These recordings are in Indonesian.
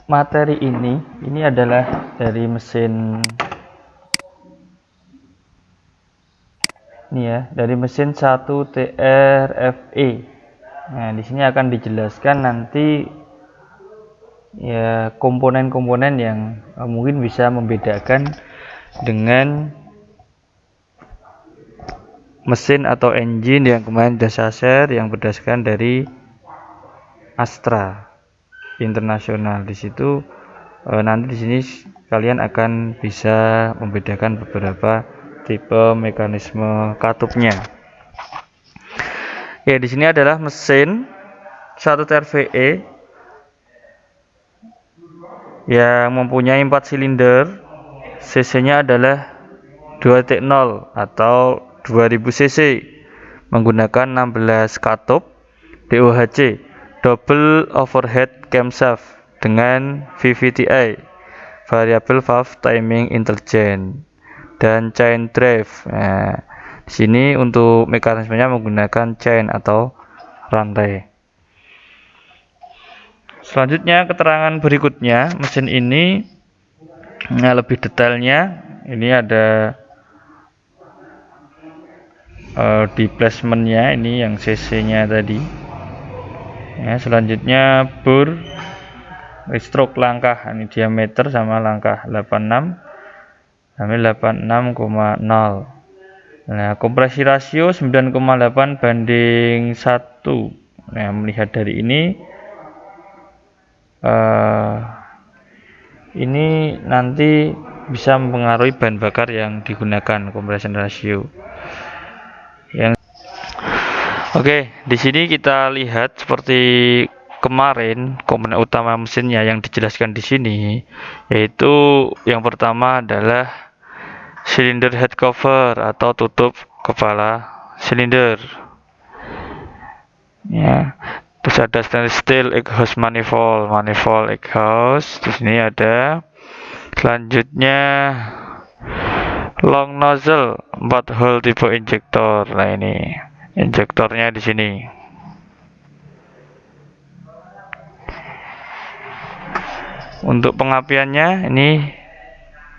materi ini adalah dari mesin ini ya, dari mesin 1TRFE. Nah, di sini akan dijelaskan nanti ya komponen-komponen yang mungkin bisa membedakan dengan mesin atau engine yang kemarin sudah saya share yang berdasarkan dari Astra Internasional. Di situ nanti di sini kalian akan bisa membedakan beberapa tipe mekanisme katupnya. Ya, di sini adalah mesin 1TRVE yang mempunyai 4 silinder. cc-nya adalah 2T0 atau 2000 cc menggunakan 16 katup DOHC double overhead camshaft dengan VVTi variable valve timing intelligent dan chain drive. Nah, di sini untuk mekanismenya menggunakan chain atau rantai. Selanjutnya keterangan berikutnya mesin ini lebih detailnya ini ada di placementnya ini yang cc-nya tadi ya. Selanjutnya bor stroke langkah ini diameter sama langkah 86 sampai 86,0. Nah, kompresi rasio 9,8 banding 1. Nah, melihat dari ini nanti bisa mempengaruhi bahan bakar yang digunakan compression ratio. Oke, di sini kita lihat seperti kemarin komponen utama mesinnya yang dijelaskan di sini, yaitu yang pertama adalah silinder head cover atau tutup kepala silinder. Ya, terus ada stainless steel exhaust manifold exhaust. Di sini ada. Selanjutnya long nozzle 4 hole tipe injektor. Nah, ini injektornya di sini. Untuk pengapiannya ini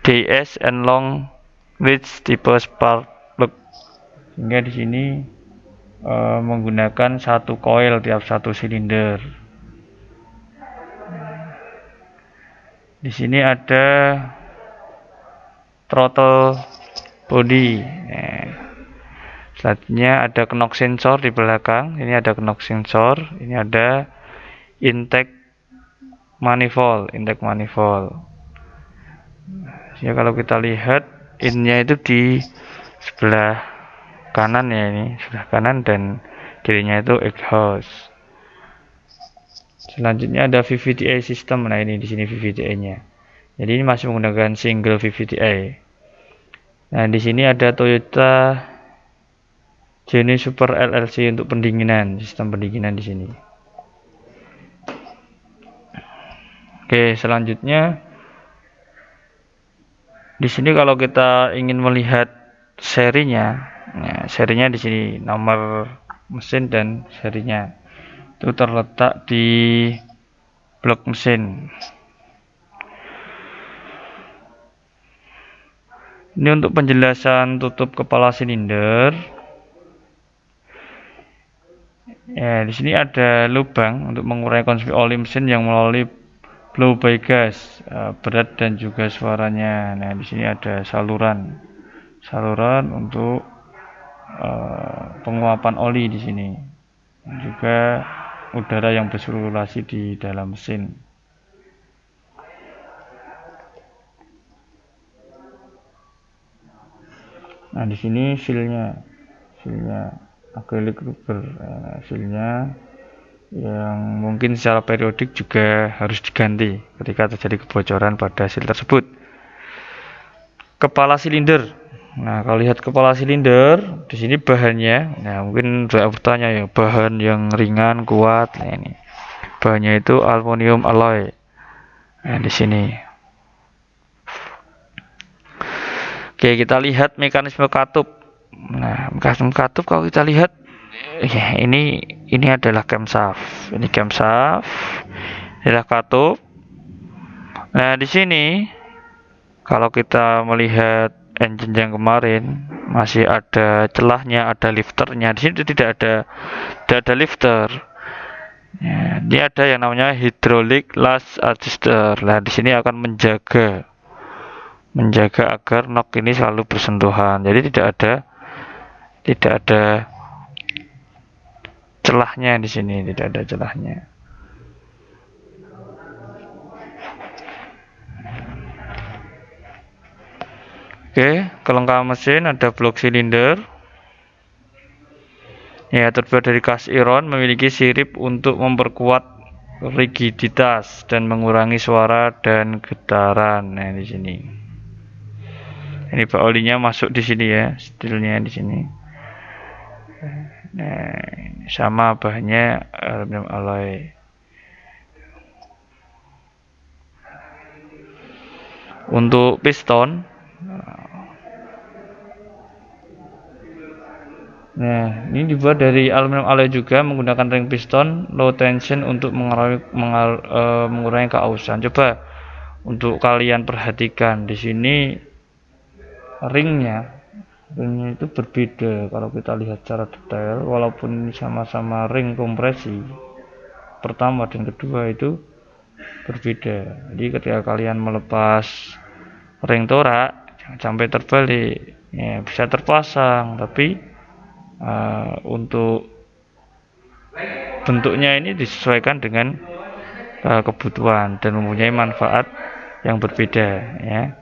DS and long reach tipe spark plug. Sehingga di sini menggunakan satu coil tiap satu silinder. Di sini ada throttle body. Selanjutnya ada knock sensor di belakang. Ini ada knock sensor. Ini ada intake manifold. Ya, kalau kita lihat innya itu di sebelah kanan ya, ini sebelah kanan dan kirinya itu exhaust. Selanjutnya ada VVTi system. Nah, ini di sini VVTi-nya. Jadi ini masih menggunakan single VVTi. Nah, di sini ada Toyota Genie Super LLC untuk pendinginan, sistem pendinginan di sini. Oke, selanjutnya di sini kalau kita ingin melihat serinya, nah, serinya di sini nomor mesin dan serinya itu terletak di blok mesin. Ini untuk penjelasan tutup kepala silinder. Ya, di sini ada lubang untuk mengurangi konsumsi oli mesin yang melalui blow by gas, berat dan juga suaranya. Nah, di sini ada saluran untuk penguapan oli di sini. Dan juga udara yang bersirkulasi di dalam mesin. Nah, di sini sealnya acrylic rubber. Sealnya yang mungkin secara periodik juga harus diganti ketika terjadi kebocoran pada seal tersebut. Kepala silinder. Nah, kalau lihat kepala silinder di sini bahannya, nah mungkin saya bertanya ya, bahan yang ringan kuat. Nah, ini bahannya itu aluminium alloy. Nah, di sini. Oke, kita lihat mekanisme katup. Nah, mekanisme katup kalau kita lihat ya, ini adalah camshaft. Ini camshaft. Inilah katup. Nah, di sini kalau kita melihat engine yang kemarin masih ada celahnya, ada lifternya. Di sini tidak ada lifter. Ya, ini ada yang namanya hydraulic lash adjuster. Nah, di sini akan menjaga agar nok ini selalu bersentuhan. Jadi tidak ada celahnya di sini, tidak ada celahnya. Oke, kelengkapan mesin ada blok silinder. Ya, terbuat dari cast iron, memiliki sirip untuk memperkuat rigiditas dan mengurangi suara dan getaran. Nah, di sini. Ini bak olinya masuk di sini ya, setilnya di sini. Nah, sama bahannya aluminium alloy. Untuk piston, nah ini dibuat dari aluminium alloy juga, menggunakan ring piston low tension untuk mengurangi keausan. Coba untuk kalian perhatikan di sini ringnya itu berbeda. Kalau kita lihat secara detail, walaupun ini sama-sama ring kompresi pertama dan kedua itu berbeda. Jadi ketika kalian melepas ring torak, jangan sampai terbalik. Ya, bisa terpasang, tapi untuk bentuknya ini disesuaikan dengan kebutuhan dan mempunyai manfaat yang berbeda ya.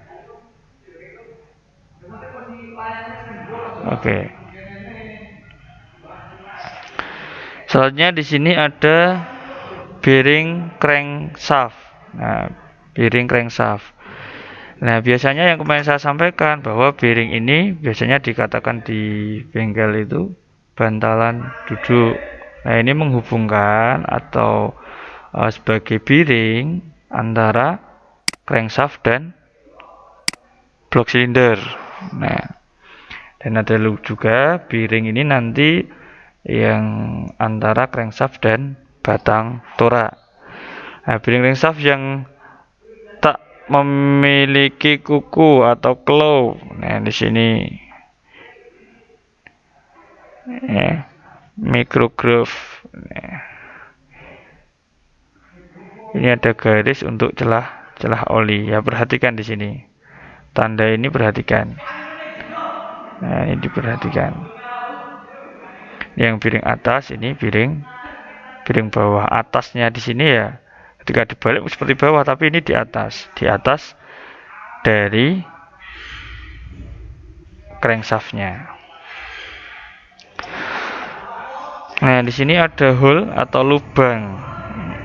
Oke. Selanjutnya di sini ada bearing crankshaft. Nah, bearing crankshaft. Nah, biasanya yang kemarin saya sampaikan bahwa bearing ini biasanya dikatakan di bengkel itu bantalan duduk. Nah, ini menghubungkan atau sebagai bearing antara crankshaft dan blok silinder. Nah, dan ada juga bearing ini nanti yang antara crankshaft dan batang torak. Nah, bearing crankshaft yang tak memiliki kuku atau claw. Nah, di sini ya, micro groove. Nah, ini ada garis untuk celah oli. Ya, perhatikan di sini. Tanda ini perhatikan. Nah, ini diperhatikan. Yang piring atas ini piring bawah. Atasnya di sini ya, ketika dibalik seperti bawah, tapi ini di atas dari crankshaftnya. Nah, di sini ada hole atau lubang.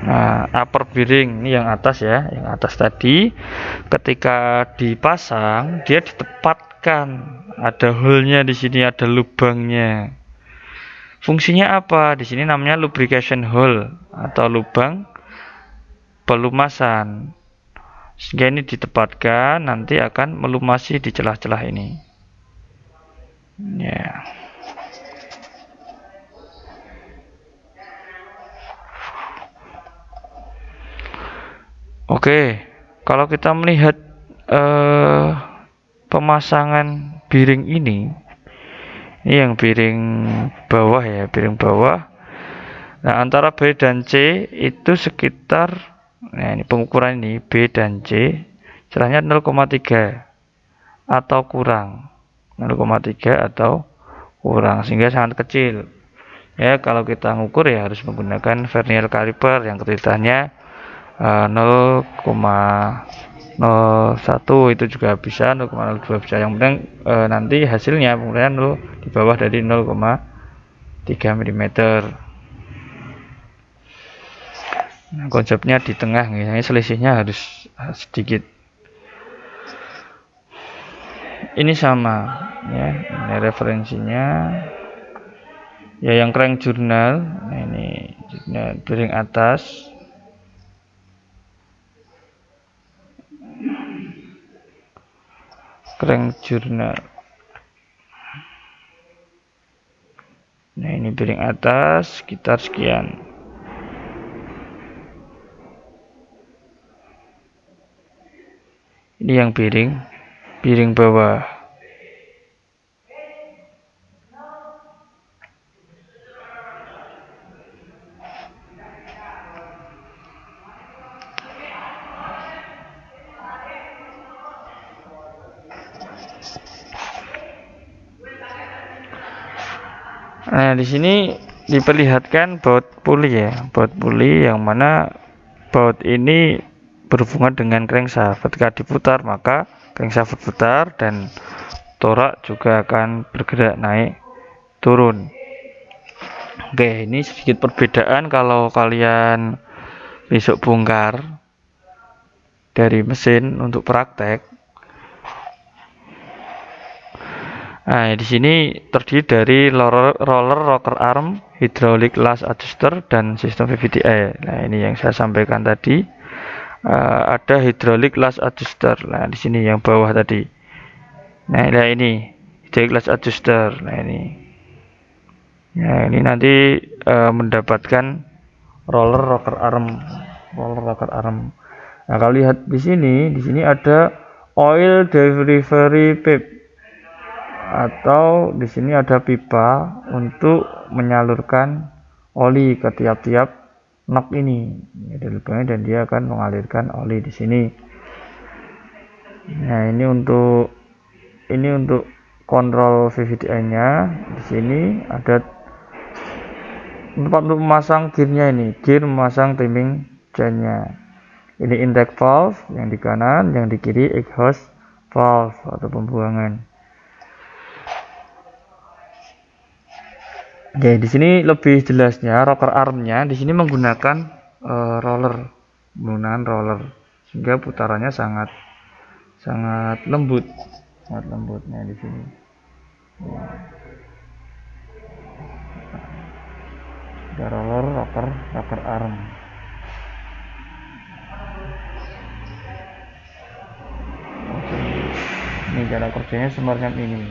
Nah, upper bearing ini yang atas ya, yang atas tadi ketika dipasang dia ditempatkan, ada hole-nya di sini, ada lubangnya. Fungsinya apa? Di sini namanya lubrication hole atau lubang pelumasan. Sehingga ini ditempatkan nanti akan melumasi di celah-celah ini. Ya. Oke, kalau kita melihat pemasangan bearing ini yang bearing bawah ya, bearing bawah. Nah, antara B dan C itu sekitar, nah ini pengukuran ini B dan C celahnya 0,3 atau kurang, 0,3 atau kurang, sehingga sangat kecil. Ya, kalau kita ngukur ya harus menggunakan vernier caliper yang ketirtanya 0,01 itu juga bisa, 0,02 bisa. Yang penting nanti hasilnya penggunaan 0 di bawah dari 0,3 mm. Nah, konsepnya di tengah, misalnya selisihnya harus sedikit. Ini sama ya, ini referensinya ya, yang crank journal. Nah, ini jurnal bearing atas. Crank journal. Nah, ini bearing atas sekitar sekian. Ini yang piring bawah. Nah, di sini diperlihatkan baut puli ya, baut puli yang mana baut ini berhubungan dengan crankshaft. Ketika diputar maka crankshaft berputar dan torak juga akan bergerak naik turun. Oke, ini sedikit perbedaan kalau kalian besok bongkar dari mesin untuk praktek. Nah, di sini terdiri dari roller rocker arm, hydraulic lash adjuster, dan sistem VVT-E. Nah, ini yang saya sampaikan tadi. Ada hydraulic lash adjuster. Nah, di sini yang bawah tadi. Nah, ini hydraulic lash adjuster. Nah, ini. Nah, ini nanti mendapatkan roller rocker arm. Nah, kalau lihat di sini ada oil delivery pipe. Atau di sini ada pipa untuk menyalurkan oli ke tiap-tiap knob ini. Dan dia akan mengalirkan oli di sini. Nah, ini untuk kontrol VVT-nya. Di sini ada tempat untuk memasang gearnya ini, gear memasang timing chainnya. Ini intake valve yang di kanan, yang di kiri exhaust valve atau pembuangan. Oke, di sini lebih jelasnya rocker armnya di sini menggunakan roller, sehingga putarannya sangat lembut, Nah, di sini. Ada roller rocker arm. Oke. Ini cara kerjanya semacam ini.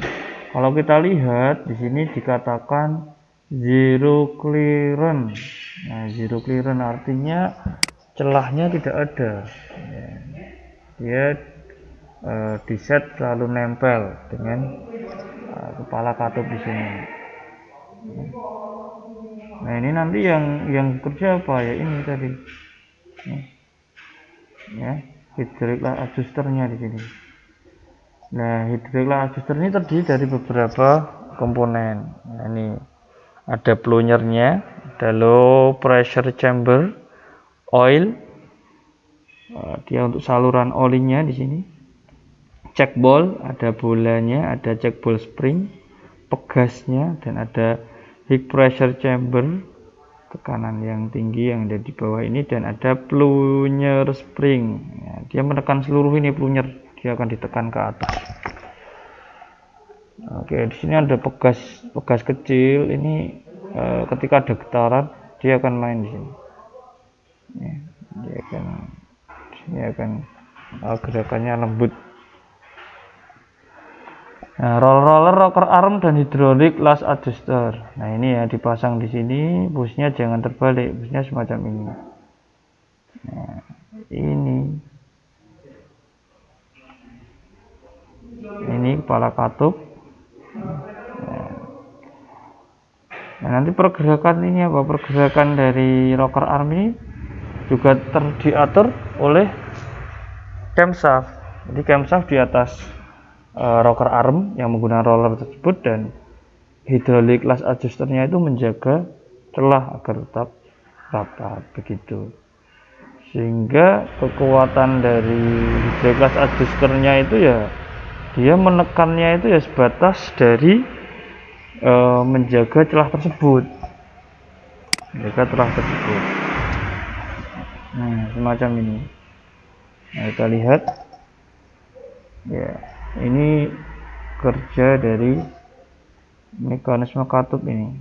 Kalau kita lihat di sini dikatakan zero clearance. Nah, zero clearance artinya celahnya tidak ada. Dia di set selalu nempel dengan kepala katup di sini. Nah, ini nanti yang kerja apa ya, ini tadi. Ya, hydraulic lash adjusternya di sini. Nah, hydraulic lash adjuster ini terdiri dari beberapa komponen. Nah, ini ada plunyernya, ada low pressure chamber, oil, dia untuk saluran olinya di sini. Check ball, ada bolanya, ada check ball spring, pegasnya, dan ada high pressure chamber, tekanan yang tinggi yang ada di bawah ini, dan ada plunyer spring. Ya, dia menekan seluruh ini plunyer, dia akan ditekan ke atas. Oke, di sini ada pegas kecil. Ini ketika ada getaran dia akan main di sini. Ya, dia akan gerakannya lembut. Nah, roller rocker arm dan hydraulic lash adjuster. Nah, ini ya dipasang di sini, busnya jangan terbalik, busnya semacam ini. Nah, ini kepala katup. Nah, nanti pergerakan ini apa? Pergerakan dari rocker arm ini juga diatur oleh camshaft. Jadi camshaft di atas rocker arm yang menggunakan roller tersebut, dan hydraulic lash adjusternya itu menjaga celah agar tetap rapat begitu. Sehingga kekuatan dari hydraulic lash adjusternya itu ya dia menekannya itu ya sebatas dari menjaga celah tersebut. Nah, semacam ini. Nah, kita lihat ya, ini kerja dari mekanisme katup ini.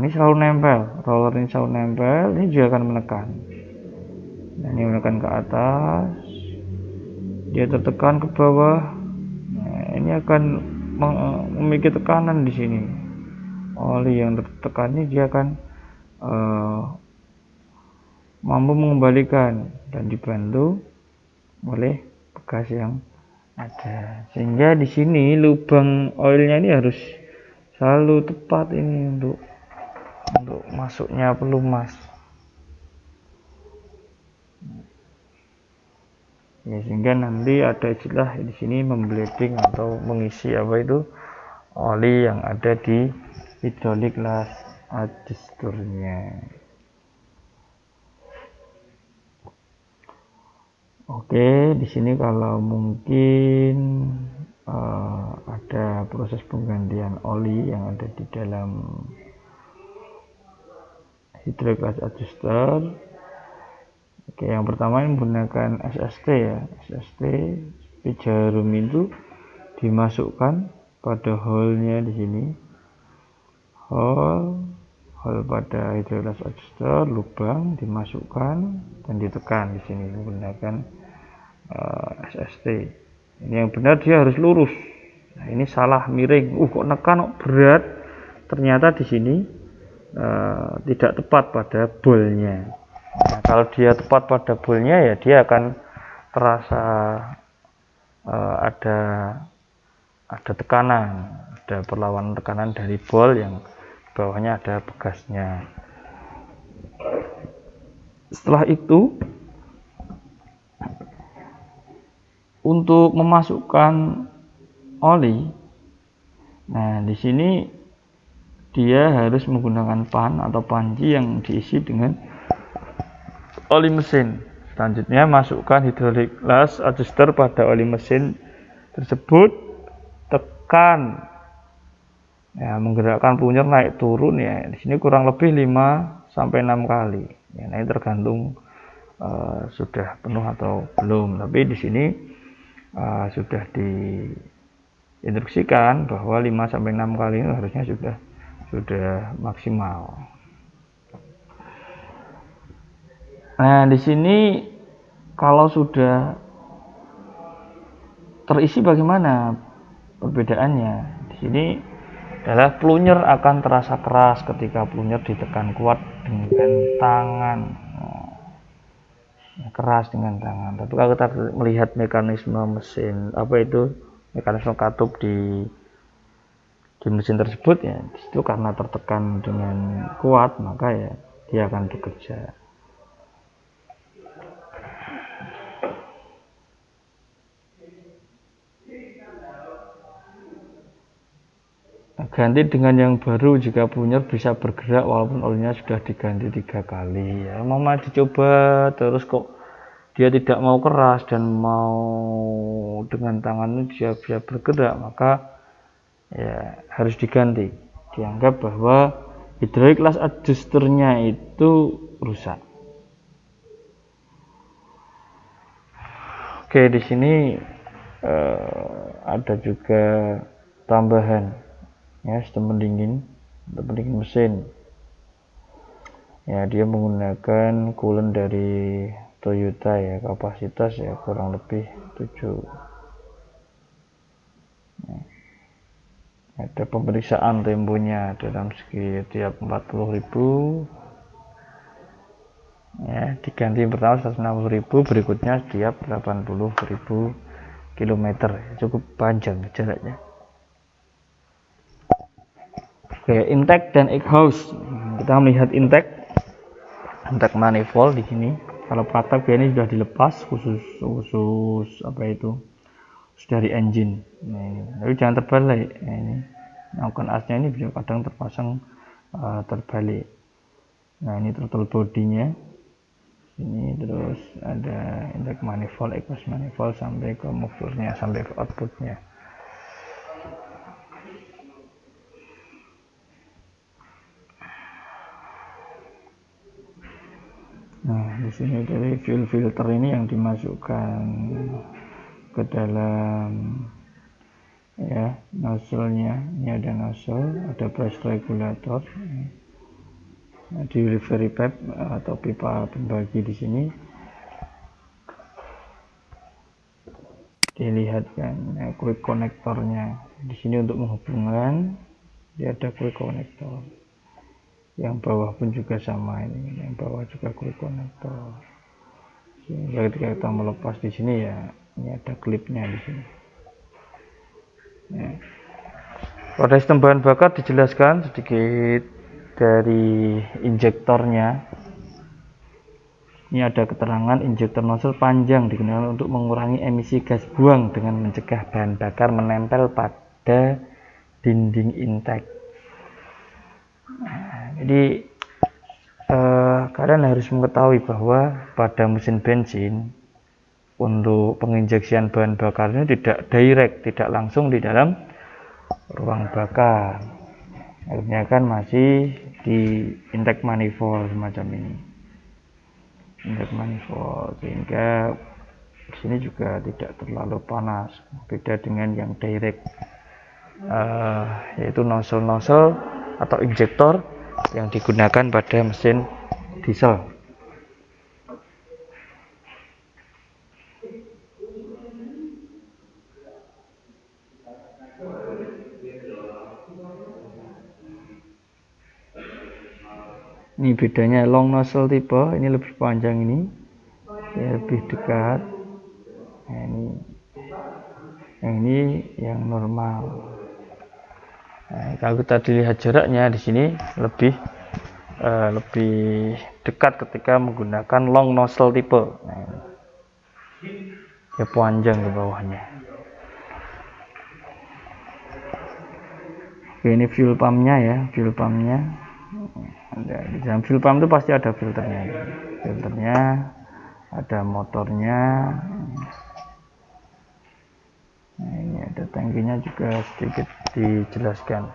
Ini selalu nempel, roller ini selalu nempel, ini juga akan menekan. Nah, ini menekan ke atas, dia tertekan ke bawah. Nah, ini akan memiliki tekanan di sini. Oli yang tertekan ini dia akan mampu mengembalikan dan dibantu oleh bekas yang ada. Sehingga di sini lubang oilnya ini harus selalu tepat ini untuk masuknya pelumas. Ya, sehingga nanti ada istilah di sini membleeding atau mengisi oli yang ada di hydraulic las adjustornya. Oke, di sini kalau mungkin ada proses penggantian oli yang ada di dalam hydraulic las adjustor. Oke, yang pertama menggunakan SST ya. SST jarum itu dimasukkan pada hole-nya di sini. Hole pada hydraulic las adjustor, lubang dimasukkan dan ditekan di sini menggunakan SST. Ini yang benar dia harus lurus. Nah, ini salah miring. Kok nekan kok berat. Ternyata di sini tidak tepat pada bolnya. Nah, kalau dia tepat pada bolnya ya dia akan terasa ada tekanan, ada perlawanan tekanan dari bol yang bawahnya ada bekasnya. Setelah itu untuk memasukkan oli, nah di sini dia harus menggunakan pan atau panci yang diisi dengan oli mesin. Selanjutnya masukkan hydraulic las adjustor pada oli mesin tersebut, tekan ya, menggerakkan plunger naik turun ya. Di sini kurang lebih 5 sampai 6 kali. Ya, nah ini tergantung sudah penuh atau belum. Tapi di sini sudah diinstruksikan bahwa 5 sampai 6 kali itu harusnya sudah maksimal. Nah, di sini kalau sudah terisi bagaimana perbedaannya? Di sini adalah plunger akan terasa keras ketika plunger ditekan kuat dengan tangan. Keras dengan tangan. Tapi kalau kita melihat mekanisme mesin mekanisme katup di mesin tersebut ya, itu karena tertekan dengan kuat maka ya dia akan bekerja. Ganti dengan yang baru jika plunger bisa bergerak walaupun olinya sudah diganti 3 kali ya. Mama dicoba terus kok dia tidak mau keras dan mau dengan tangannya dia bisa bergerak, maka ya harus diganti. Dianggap bahwa hydraulic las adjustornya itu rusak. Oke, di sini ada juga tambahan ya, sistem pendingin mesin ya. Dia menggunakan coolant dari Toyota ya, kapasitas ya kurang lebih 7 ya. Ada pemeriksaan temponya dalam segi tiap 40.000 ya, diganti pertama 160.000, berikutnya setiap 80.000 km. Cukup panjang jaraknya. Oke, intake dan exhaust. Kita melihat intake manifold di sini. Kalau praktek ini sudah dilepas khusus dari engine. Nah, ini. Tapi jangan terbalik. Nah, ini melakukan asnya ini bisa kadang terpasang terbalik. Nah, ini throttle bodinya. Ini terus ada intake manifold, exhaust manifold sampai ke mufflernya, sampai ke outputnya. Nah, di sini dari fuel filter ini yang dimasukkan ke dalam ya nozzle-nya. Ini ada nozzle, ada pressure regulator. Nah, di delivery pipe atau pipa pembagi di sini dilihat kan ya, quick connectornya. Di sini untuk menghubungkan dia ada quick connector. Yang bawah pun juga sama, ini yang bawah juga quick connector. Sehingga ketika kita melepas di sini ya Ini ada klipnya di sini. Ya. Pada sistem bahan bakar dijelaskan sedikit dari injektornya. Ini ada keterangan injektor nozzle panjang digunakan untuk mengurangi emisi gas buang dengan mencegah bahan bakar menempel pada dinding intake. Nah, jadi kalian harus mengetahui bahwa pada mesin bensin untuk penginjeksian bahan bakar ini tidak direct, tidak langsung di dalam ruang bakar. Akhirnya kan masih di intake manifold semacam ini. Intake manifold, sehingga di sini juga tidak terlalu panas, beda dengan yang direct, yaitu nozzle atau injektor yang digunakan pada mesin diesel. Ini bedanya long nozzle tipe, ini lebih panjang, ini ya, lebih dekat. Nah, ini yang normal. Nah, kalau kita dilihat jaraknya di sini lebih dekat ketika menggunakan long nozzle tipe. Nah, ya panjang di bawahnya. Oke, ini fuel pumpnya ya, fuel pumpnya. Di dalam fuel pump itu pasti ada filternya, ada motornya. Nah, ini ada tangkinya juga sedikit dijelaskan.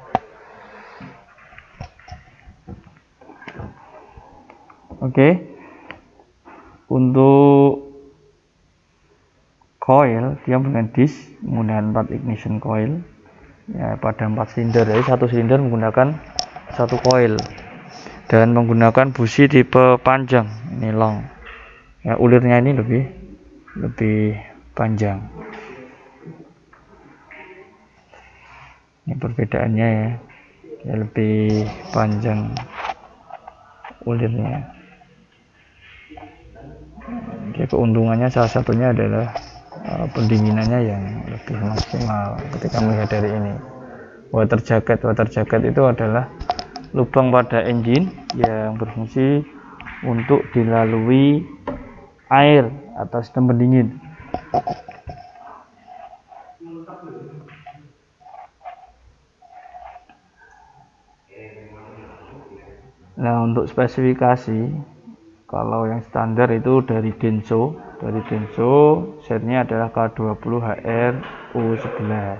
Oke, untuk coil dia menggunakan disk menggunakan 4 ignition coil ya, pada 4 silinder. Jadi satu silinder menggunakan satu coil dan menggunakan busi tipe panjang, ini long ya, ulirnya ini lebih panjang. Ini perbedaannya ya, lebih panjang ulirnya. Jadi keuntungannya salah satunya adalah pendinginannya yang lebih maksimal ketika melihat dari ini. Water jacket itu adalah lubang pada engine yang berfungsi untuk dilalui air atau sistem pendingin. Nah, untuk spesifikasi, kalau yang standar itu dari Denso setnya adalah K20HR U11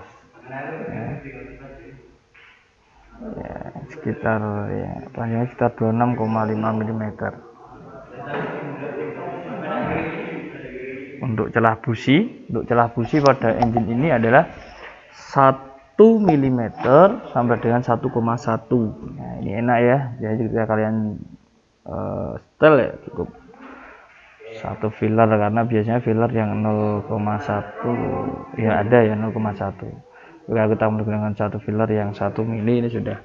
ya, sekitar ya, panjangnya sekitar 26,5 mm. Untuk celah busi pada engine ini adalah 1 mm sampai dengan 1,1. Nah, ini enak ya, jadi ketika kalian setel ya cukup satu filler, karena biasanya filler yang 0,1 ya ada ya 0,1. Jika kita menggunakan satu filler yang 1 mili ini sudah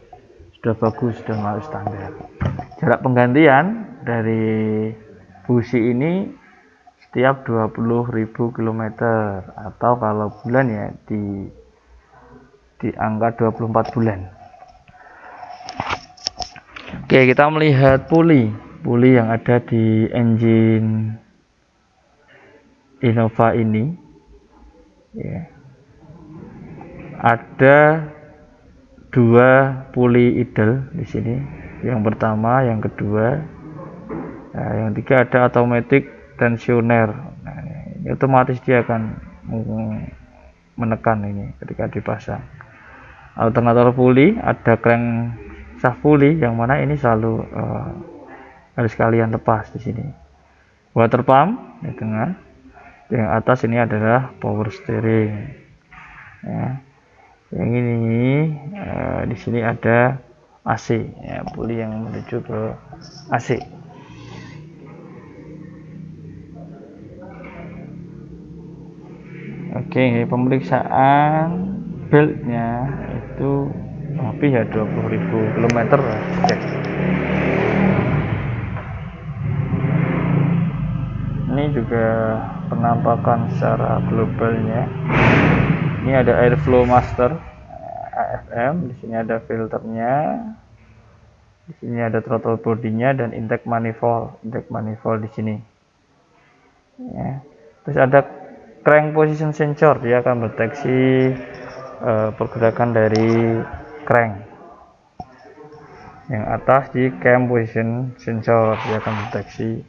bagus, sudah masuk standar. Jarak penggantian dari busi ini setiap 20.000 km atau kalau bulan ya di angka 24 bulan. Oke, kita melihat puli yang ada di engine Innova ini ya. Ada 2 puli idle di sini, yang pertama, yang kedua. Nah, yang ketiga ada automatic tensioner. Nah, ini otomatis dia akan menekan ini ketika dipasang. Alternator puli, ada crank shaft puli yang mana ini selalu harus kalian lepas di sini. Water pump di tengah. Yang atas ini adalah power steering. Ya. Yang ini di sini ada AC, ya, puli yang menuju ke AC. Oke, pemeriksaan beltnya itu lebih ya 20.000 km cek. Ini juga penampakan secara globalnya. Ini ada airflow master AFM, di sini ada filternya, di sini ada throttle bodinya dan intake manifold di sini. Ya. Terus ada crank position sensor, dia akan mendeteksi pergerakan dari crank. Yang atas di cam position sensor, dia akan mendeteksi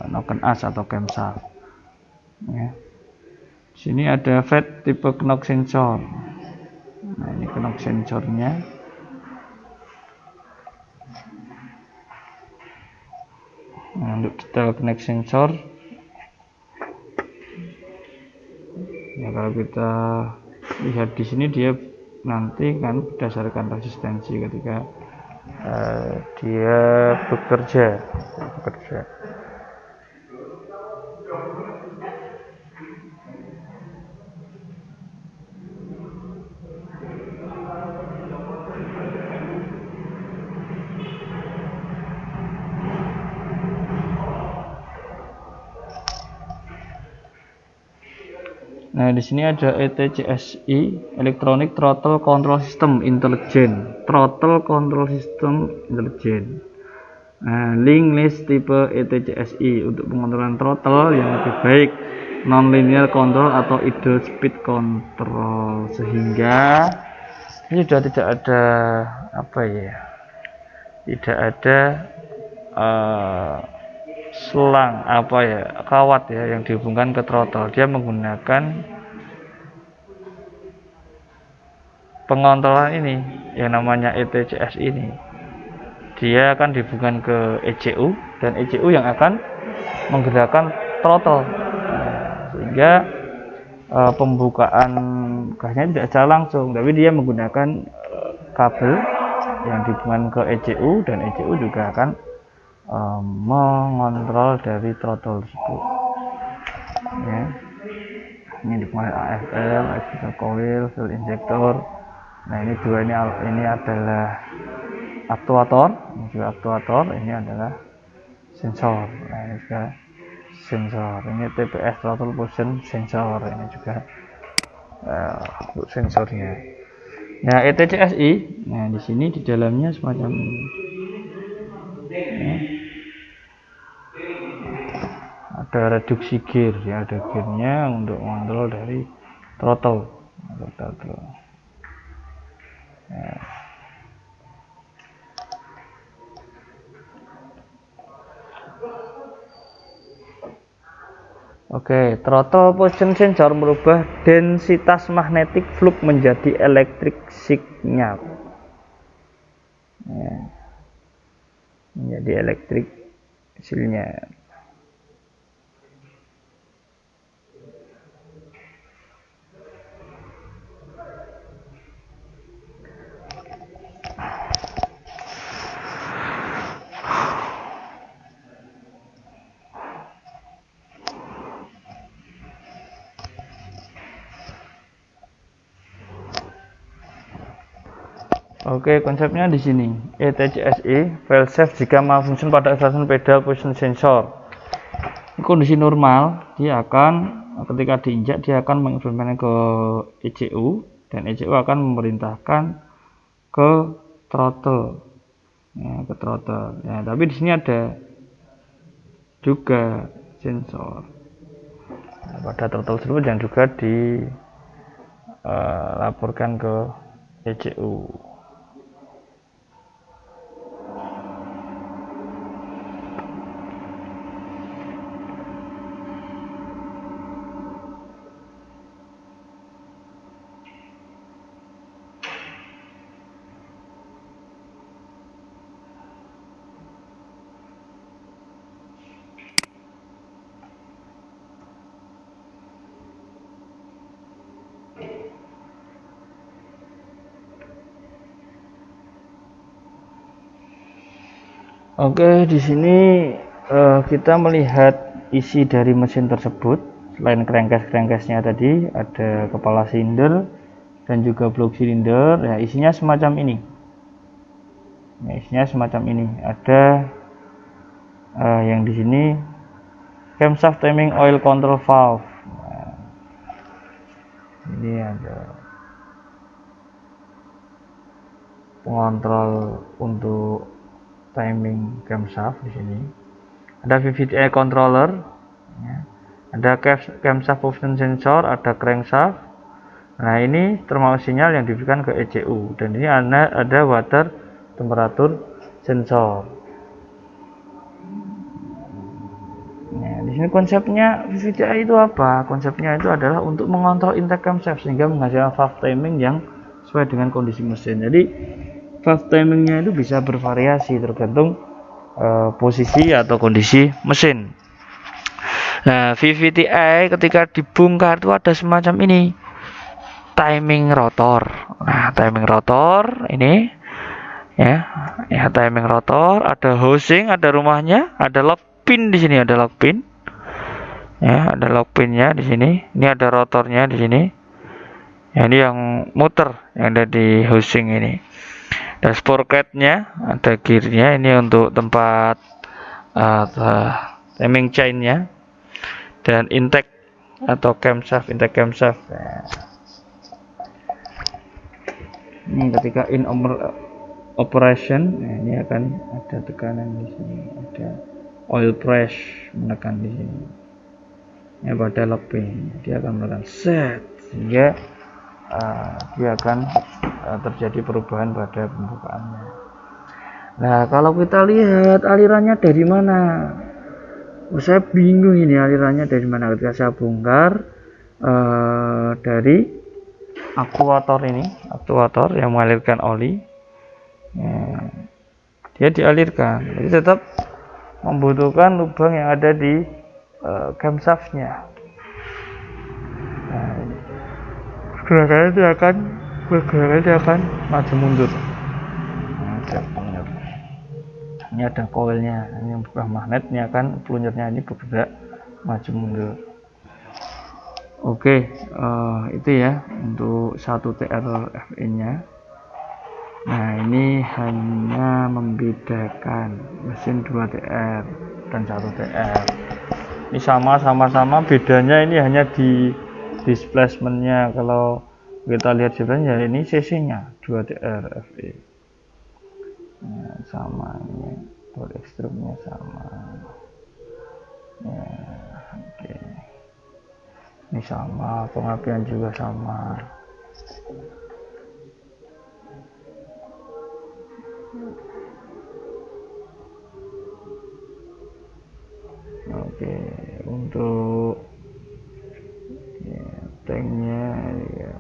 noken as atau camshaft. Ya. Di sini ada FET tipe knock sensor. Nah, ini knock sensornya. Nah, untuk detail knock sensor, ya kalau kita lihat di sini dia nanti kan berdasarkan resistensi ketika dia bekerja. Nah, di sini ada ETCSI, Electronic Throttle Control System Intelligent. Throttle Control System Intelligent. Nah, link list tipe ETCSI untuk pengontrolan throttle yang lebih baik, non-linear control atau idle speed control, sehingga ini sudah tidak ada tidak ada selang kawat yang dihubungkan ke throttle. Dia menggunakan pengontrolan ini yang namanya ETCS ini. Dia akan dihubungkan ke ECU dan ECU yang akan menggerakkan throttle. Sehingga pembukaan gasnya tidak secara langsung, tapi dia menggunakan kabel yang dihubungkan ke ECU dan ECU juga akan mengontrol dari throttle tersebut. Ya. Ini dimulai AFL, exhaust coil, fuel injector. Nah, ini dua ini adalah aktuator, ini adalah sensor. Nah, ini juga sensor. Ini TPS throttle position sensor, ini juga untuk sensornya. Nah, ETCSI, nah di sini di dalamnya semacam ini. Ya. Ada reduksi gear, ya, ada gearnya untuk mengontrol dari throttle. Ya. Oke, throttle position sensor merubah densitas magnetic flux menjadi electric signal. Ya. Menjadi electric signal. Oke, konsepnya di sini. ETCSI, fail safe jika malfunction pada exhaust pedal position sensor. Kondisi normal, dia akan ketika diinjak dia akan mengimplementasikan ke ECU dan ECU akan memerintahkan ke throttle. Ya, ke throttle. Ya, tapi di sini ada juga sensor. Nah, pada throttle tersebut yang juga dilaporkan ke ECU. Oke, di sini kita melihat isi dari mesin tersebut. Selain crankcase-crankcase-nya tadi, ada kepala silinder dan juga blok silinder. Ya, isinya semacam ini. Ya, isinya semacam ini. Ada yang di sini camshaft timing oil control valve. Nah, ini ada pengontrol untuk timing camshaft di sini. Ada VVTi controller, ya. Ada camshaft position sensor, ada crankshaft. Nah, ini thermal sinyal yang diberikan ke ECU, dan ini ada water temperature sensor. Nah, di sini konsepnya VVTi itu apa? Konsepnya itu adalah untuk mengontrol intake camshaft sehingga menghasilkan valve timing yang sesuai dengan kondisi mesin. Jadi valve timingnya itu bisa bervariasi tergantung posisi atau kondisi mesin. Nah, VVTi ketika dibongkar itu ada semacam ini, timing rotor. Nah, timing rotor ini ya timing rotor, ada housing, ada rumahnya, ada lock pin di sini, ada lock pin. Ya, ada lock pinnya di sini. Ini ada rotornya di sini. Ya, ini yang muter yang ada di housing ini. Ada sprocketnya, ada gearnya, ini untuk tempat timing chainnya, dan intake atau camshaft, intake camshaft. Nah, ini ketika in operation, nah ini akan ada tekanan di sini, ada oil press menekan di sini. Ya, pada lock pin dia akan menekan set sehingga dia akan terjadi perubahan pada pembukaannya. Nah, kalau kita lihat alirannya dari mana, saya bingung ini alirannya dari mana. Ketika saya bongkar dari aktuator ini, aktuator yang mengalirkan oli, dia dialirkan, jadi tetap membutuhkan lubang yang ada di camshaftnya. Nah, ini gerakannya dia akan maju mundur. Ini ada koilnya, ini bukan magnetnya, kan peluncurnya ini bergerak maju mundur. Oke, itu ya untuk 1TR FE nya. Nah, ini hanya membedakan mesin 2TR dan 1TR. Ini sama-sama bedanya ini hanya di displacementnya. Kalau kita lihat sebenarnya ini cc-nya 2TR FE. Nah, sama ini ball extrude-nya sama. Ya, oke. Ini sama, pengapian juga sama. Oke, untuk tanknya ya,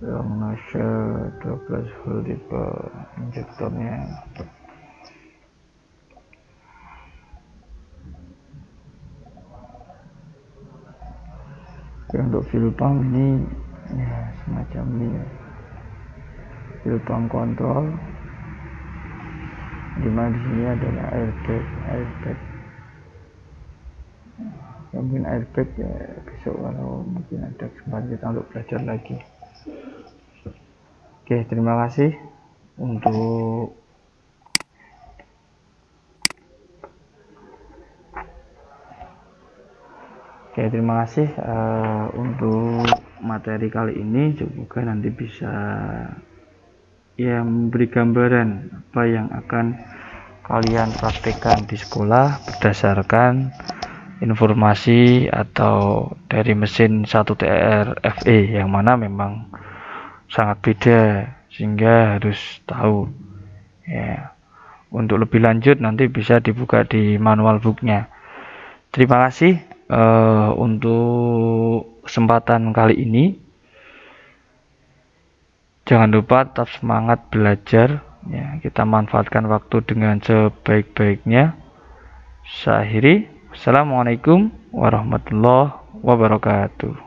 long nozzle 12 volt tipe injektornya. Oke, untuk fuel pump ini ya semacam ini ya, fuel pump control, dimana di sini adalah airbag. Mungkin airbag ya besok kalau mungkin ada kesempatan kita untuk belajar lagi. Oke, terima kasih untuk untuk materi kali ini. Semoga nanti bisa ya memberi gambaran apa yang akan kalian praktekkan di sekolah berdasarkan informasi atau dari mesin 1TR FE yang mana memang sangat beda, sehingga harus tahu ya. Untuk lebih lanjut nanti bisa dibuka di manual booknya. Terima kasih untuk kesempatan kali ini. Jangan lupa tetap semangat belajar ya, kita manfaatkan waktu dengan sebaik-baiknya. Saya akhiri. Assalamualaikum warahmatullahi wabarakatuh.